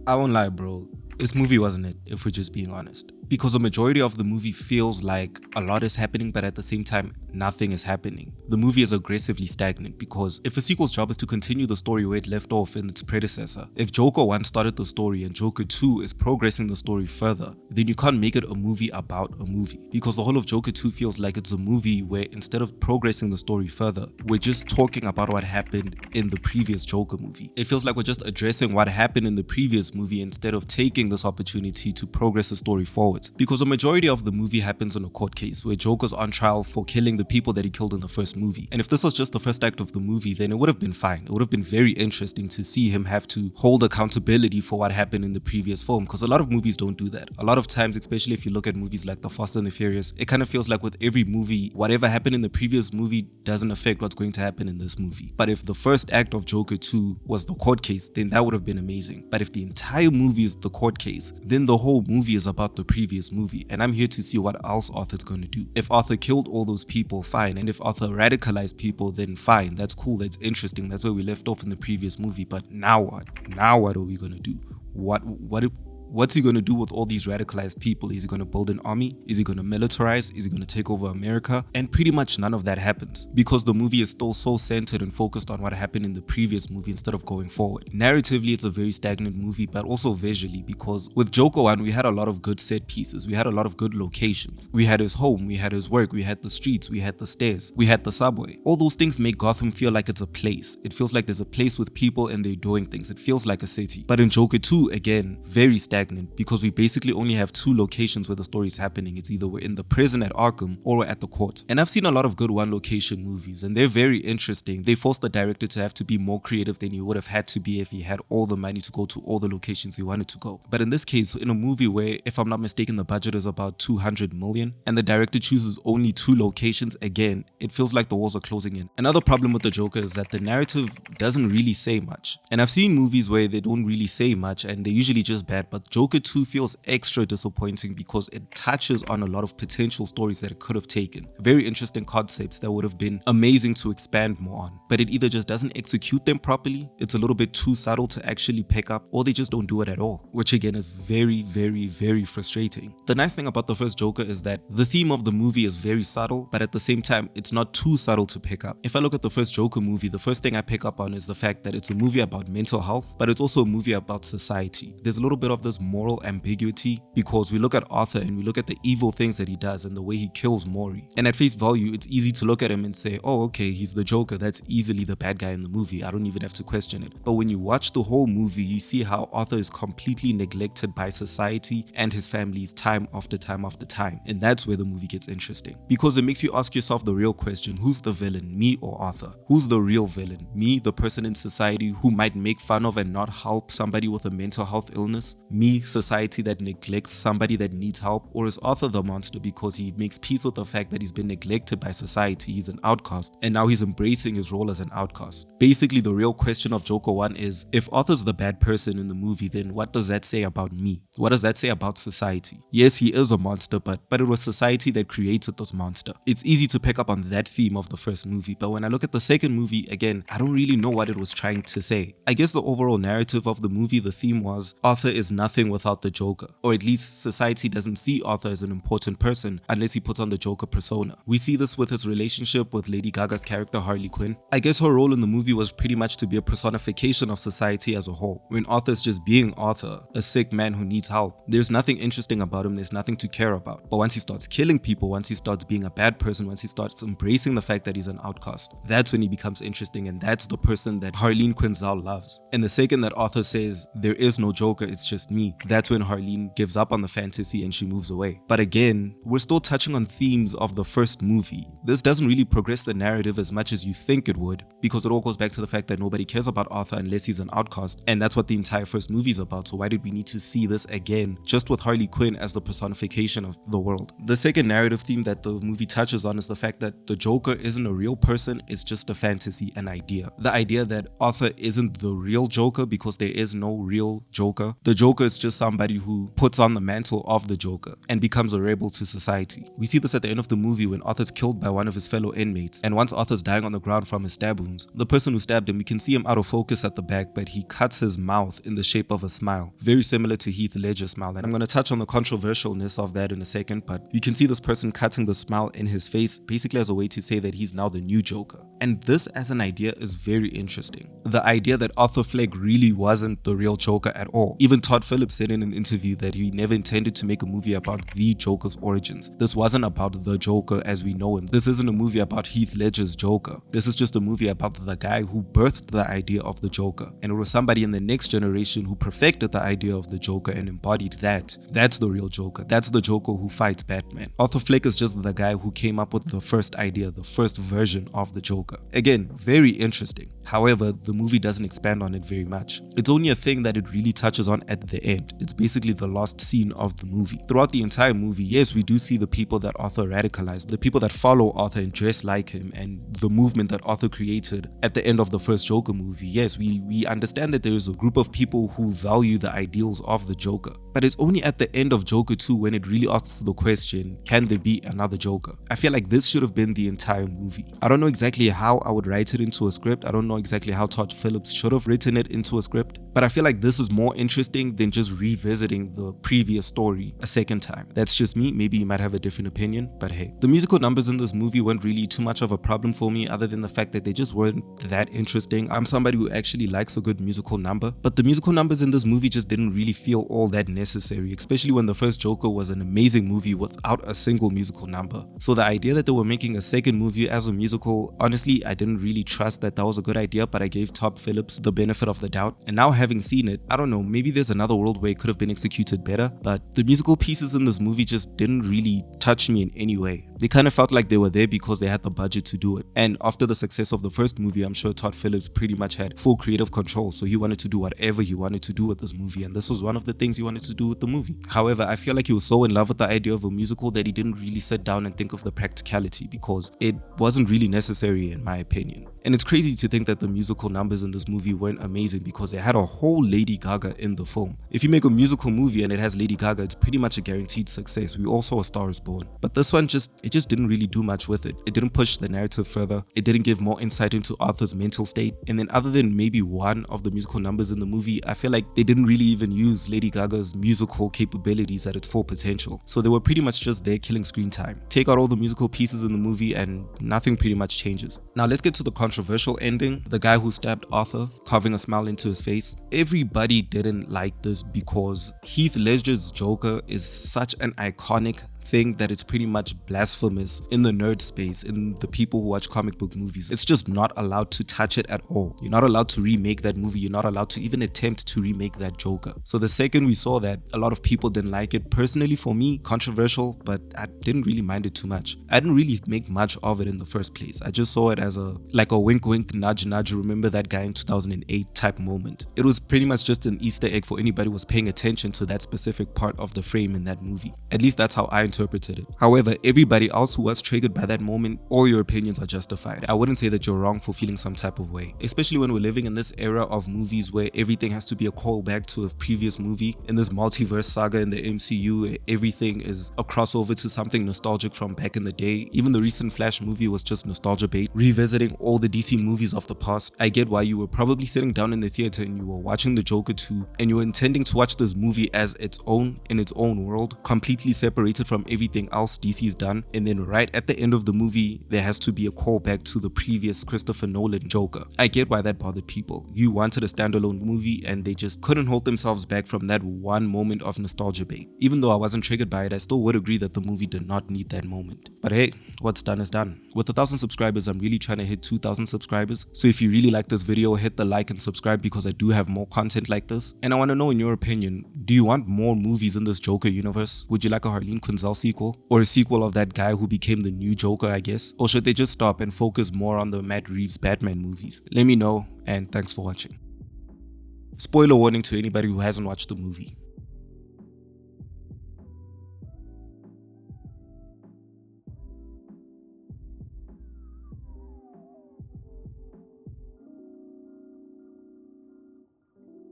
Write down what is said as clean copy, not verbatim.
I won't lie, bro. This movie wasn't it, if we're just being honest. Because the majority of the movie feels like a lot is happening, but at the same time, nothing is happening. The movie is aggressively stagnant because if a sequel's job is to continue the story where it left off in its predecessor, if Joker 1 started the story and Joker 2 is progressing the story further, then you can't make it a movie about a movie. Because the whole of Joker 2 feels like it's a movie where instead of progressing the story further, we're just talking about what happened in the previous Joker movie. It feels like we're just addressing what happened in the previous movie instead of taking this opportunity to progress the story forward. Because a majority of the movie happens in a court case where Joker's on trial for killing the people that he killed in the first movie. And if this was just the first act of the movie, then it would have been fine. It would have been very interesting to see him have to hold accountability for what happened in the previous film, because a lot of movies don't do that. A lot of times, especially if you look at movies like The Fast and the Furious, it kind of feels like with every movie, whatever happened in the previous movie doesn't affect what's going to happen in this movie. But if the first act of Joker 2 was the court case, then that would have been amazing. But if the entire movie is the court case, then the whole movie is about the previous movie. And I'm here to see what else Arthur's going to do. If Arthur killed all those people, fine. And if Arthur radicalized people, then fine. That's cool. That's interesting. That's where we left off in the previous movie. But now what? Now what are we going to do? What's he going to do with all these radicalized people? Is he going to build an army? Is he going to militarize? Is he going to take over America? And pretty much none of that happens because the movie is still so centered and focused on what happened in the previous movie instead of going forward. Narratively, it's a very stagnant movie, but also visually, because with Joker 1, we had a lot of good set pieces. We had a lot of good locations. We had his home, we had his work, we had the streets, we had the stairs, we had the subway. All those things make Gotham feel like it's a place. It feels like there's a place with people and they're doing things. It feels like a city. But in Joker 2, again, very stagnant because we basically only have two locations where the story is happening. It's either we're in the prison at Arkham or we're at the court. And I've seen a lot of good one location movies and they're very interesting. They force the director to have to be more creative than he would have had to be if he had all the money to go to all the locations he wanted to go. But in this case, in a movie where, if I'm not mistaken, the budget is about 200 million and the director chooses only two locations, again, it feels like the walls are closing in. Another problem with the Joker is that the narrative doesn't really say much. And I've seen movies where they don't really say much and they're usually just bad, but Joker 2 feels extra disappointing because it touches on a lot of potential stories that it could have taken. Very interesting concepts that would have been amazing to expand more on. But it either just doesn't execute them properly, it's a little bit too subtle to actually pick up, or they just don't do it at all. Which again is very, very, very frustrating. The nice thing about the first Joker is that the theme of the movie is very subtle, but at the same time, it's not too subtle to pick up. If I look at the first Joker movie, the first thing I pick up on is the fact that it's a movie about mental health, but it's also a movie about society. There's a little bit of this moral ambiguity because we look at Arthur and we look at the evil things that he does and the way he kills Maury. And at face value, it's easy to look at him and say, oh, okay, he's the Joker. That's easily the bad guy in the movie. I don't even have to question it. But when you watch the whole movie, you see how Arthur is completely neglected by society and his family's time after time after time. And that's where the movie gets interesting because it makes you ask yourself the real question: who's the villain, me or Arthur? Who's the real villain? Me, the person in society who might make fun of and not help somebody with a mental health illness? Me, society that neglects somebody that needs help? Or is Arthur the monster because he makes peace with the fact that he's been neglected by society, he's an outcast, and now he's embracing his role as an outcast? Basically, the real question of Joker 1 is, if Arthur's the bad person in the movie, then what does that say about me? What does that say about society? Yes, he is a monster, but it was society that created this monster. It's easy to pick up on that theme of the first movie, but when I look at the second movie, again, I don't really know what it was trying to say. I guess the overall narrative of the movie, the theme was, Arthur is nothing without the Joker, or at least society doesn't see Arthur as an important person unless he puts on the Joker persona. We see this with his relationship with Lady Gaga's character Harley Quinn. I guess her role in the movie was pretty much to be a personification of society as a whole. When Arthur's just being Arthur, a sick man who needs help, there's nothing interesting about him, there's nothing to care about. But once he starts killing people, once he starts being a bad person, once he starts embracing the fact that he's an outcast, that's when he becomes interesting, and that's the person that Harleen Quinzel loves. And the second that Arthur says, there is no Joker, it's just me, that's when Harleen gives up on the fantasy and she moves away. But again, we're still touching on themes of the first movie. This doesn't really progress the narrative as much as you think it would, because it all goes back to the fact that nobody cares about Arthur unless he's an outcast, and that's what the entire first movie is about. So why did we need to see this again, just with Harley Quinn as the personification of the world? The second narrative theme that the movie touches on is the fact that the Joker isn't a real person, it's just a fantasy, an idea. The idea that Arthur isn't the real Joker because there is no real Joker. The Joker is just somebody who puts on the mantle of the Joker and becomes a rebel to society. We see this at the end of the movie when Arthur's killed by one of his fellow inmates, and once Arthur's dying on the ground from his stab wounds, the person who stabbed him, we can see him out of focus at the back, but he cuts his mouth in the shape of a smile, very similar to Heath Ledger's smile. And I'm going to touch on the controversialness of that in a second, but you can see this person cutting the smile in his face basically as a way to say that he's now the new Joker. And this as an idea is very interesting. The idea that Arthur Fleck really wasn't the real Joker at all. Even Todd Phillips said in an interview that he never intended to make a movie about the Joker's origins. This wasn't about the Joker as we know him. This isn't a movie about Heath Ledger's Joker. This is just a movie about the guy who birthed the idea of the Joker. And it was somebody in the next generation who perfected the idea of the Joker and embodied that. That's the real Joker. That's the Joker who fights Batman. Arthur Fleck is just the guy who came up with the first idea, the first version of the Joker. Again, very interesting. However, the movie doesn't expand on it very much. It's only a thing that it really touches on at the end. It's basically the last scene of the movie. Throughout the entire movie, yes, we do see the people that Arthur radicalized, the people that follow Arthur and dress like him, and the movement that Arthur created at the end of the first Joker movie. Yes, we understand that there is a group of people who value the ideals of the Joker. But it's only at the end of Joker 2 when it really asks the question, can there be another Joker? I feel like this should have been the entire movie. I don't know exactly how I would write it into a script. I don't know exactly how Todd Phillips should have written it into a script. But I feel like this is more interesting than just revisiting the previous story a second time. That's just me. Maybe you might have a different opinion, but hey. The musical numbers in this movie weren't really too much of a problem for me other than the fact that they just weren't that interesting. I'm somebody who actually likes a good musical number, but the musical numbers in this movie just didn't really feel all that necessary, especially when the first Joker was an amazing movie without a single musical number. So the idea that they were making a second movie as a musical, honestly, I didn't really trust that was a good idea, but I gave Todd Phillips the benefit of the doubt. And now having seen it, I don't know, maybe there's another world where it could have been executed better, but the musical pieces in this movie just didn't really touch me in any way. They kind of felt like they were there because they had the budget to do it. And after the success of the first movie, I'm sure Todd Phillips pretty much had full creative control, so he wanted to do whatever he wanted to do with this movie, and this was one of the things he wanted to do with the movie. However, I feel like he was so in love with the idea of a musical that he didn't really sit down and think of the practicality, because it wasn't really necessary in my opinion. And it's crazy to think that the musical numbers in this movie weren't amazing because they had a whole Lady Gaga in the film. If you make a musical movie and it has Lady Gaga, it's pretty much a guaranteed success. We all saw A Star Is Born. But this one just didn't really do much with it. It didn't push the narrative further. It didn't give more insight into Arthur's mental state. And then other than maybe one of the musical numbers in the movie, I feel like they didn't really even use Lady Gaga's musical capabilities at its full potential. So they were pretty much just there killing screen time. Take out all the musical pieces in the movie and nothing pretty much changes. Now let's get to the controversial ending. The guy who stabbed Arthur, carving a smile into his face. Everybody didn't like this because Heath Ledger's Joker is such an iconic thing that it's pretty much blasphemous in the nerd space, in the people who watch comic book movies. It's just not allowed to touch it at all. You're not allowed to remake that movie. You're not allowed to even attempt to remake that Joker. So the second we saw that, a lot of people didn't like it. Personally, for me, controversial, but I didn't really mind it too much. I didn't really make much of it in the first place. I just saw it as like a wink wink nudge nudge, remember that guy in 2008 type moment. It was pretty much just an Easter egg for anybody who was paying attention to that specific part of the frame in that movie. At least that's how I interpreted it. However, everybody else who was triggered by that moment, all your opinions are justified. I wouldn't say that you're wrong for feeling some type of way, especially when we're living in this era of movies where everything has to be a callback to a previous movie. In this multiverse saga in the MCU, where everything is a crossover to something nostalgic from back in the day. Even the recent Flash movie was just nostalgia bait, revisiting all the DC movies of the past. I get why you were probably sitting down in the theater and you were watching the Joker 2 and you were intending to watch this movie as its own, in its own world, completely separated from everything else DC's done, and then right at the end of the movie there has to be a callback to the previous Christopher Nolan Joker. I get why that bothered people. You wanted a standalone movie and they just couldn't hold themselves back from that one moment of nostalgia bait. Even though I wasn't triggered by it, I still would agree that the movie did not need that moment. But hey, what's done is done. With 1,000 subscribers, I'm really trying to hit 2,000 subscribers. So if you really like this video, hit the like and subscribe because I do have more content like this. And I want to know, in your opinion, do you want more movies in this Joker universe? Would you like a Harleen Quinzel sequel? Or a sequel of that guy who became the new Joker, I guess? Or should they just stop and focus more on the Matt Reeves Batman movies? Let me know, and thanks for watching. Spoiler warning to anybody who hasn't watched the movie.